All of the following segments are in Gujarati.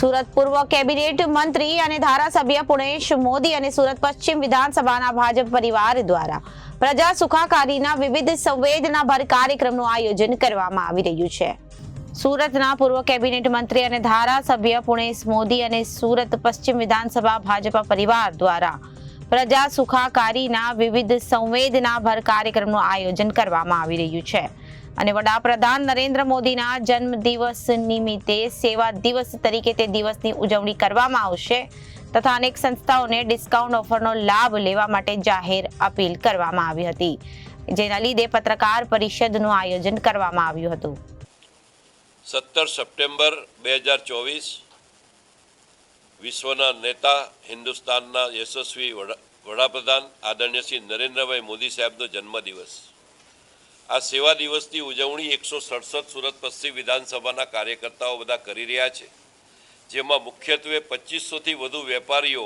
સુરત પૂર્વ કેબિનેટ મંત્રી અને ધારાસભ્ય પુણેશ મોદી અને સુરત પશ્ચિમ વિધાનસભાના ભાજપ પરિવાર દ્વારા પ્રજા સુખાકારીના વિવિધ સંવેદનાભર કાર્યક્રમનું આયોજન કરવામાં આવી રહ્યું છે। સુરતના પૂર્વ કેબિનેટ મંત્રી અને ધારાસભ્ય પુણેશ મોદી અને સુરત પશ્ચિમ વિધાનસભા ભાજપ પરિવાર દ્વારા પ્રજા સુખાકારીના વિવિધ સંવેદનાભર કાર્યક્રમનું આયોજન કરવામાં આવી રહ્યું છે અને વડાપ્રધાન નરેન્દ્ર મોદીના જન્મદિવસ નિમિત્તે સેવા દિવસ તરીકે તે દિવસની ઉજવણી કરવામાં આવશે તથા અનેક સંસ્થાઓને ડિસ્કાઉન્ટ ઓફરનો લાભ લેવા માટે જાહેર અપીલ કરવામાં આવી હતી, જેના લીધે પત્રકાર પરિષદનું આયોજન કરવામાં આવ્યું હતું। 17 સપ્ટેમ્બર 2024 વિશ્વના નેતા હિન્દુસ્તાનના યશસ્વી વડાપ્રધાન આદરણીય શ્રી નરેન્દ્રભાઈ મોદી સાહેબનો જન્મદિવસ। આ સેવા દિવસની ઉજવણી 167 સુરત પશ્ચિમ વિધાનસભાના કાર્યકર્તાઓ બધા કરી રહ્યા છે, જેમાં મુખ્યત્વે 2500થી વધુ વેપારીઓ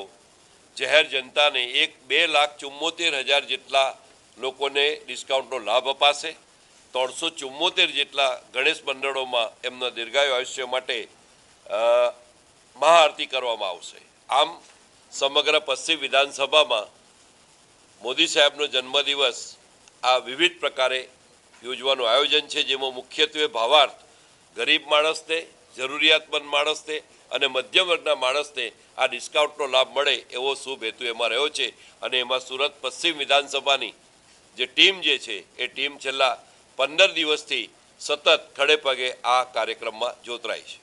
જાહેર જનતાને 2,74,000 જેટલા લોકોને ડિસ્કાઉન્ટનો લાભ અપાશે। 374 જેટલા ગણેશ મંડળોમાં એમના દીર્ઘાયુ આયુષ્ય માટે મહાઆરતી કરવામાં આવશે। આમ સમગ્ર પશ્ચિમ વિધાનસભામાં મોદી સાહેબનો જન્મદિવસ આ વિવિધ પ્રકારે યોજવાનું આયોજન છે, જેમાં મુખ્યત્વે ભાવાર્થ ગરીબ માણસને, જરૂરિયાતમંદ માણસને અને મધ્યમ વર્ગના માણસને આ ડિસ્કાઉન્ટનો લાભ મળે એવો શુભ હેતુ એમાં રહ્યો છે અને એમાં સુરત પશ્ચિમ વિધાનસભાની જે ટીમ છે એ ટીમ છેલ્લા 15 દિવસથી સતત ખડે પગે આ કાર્યક્રમમાં જોતરાય છે।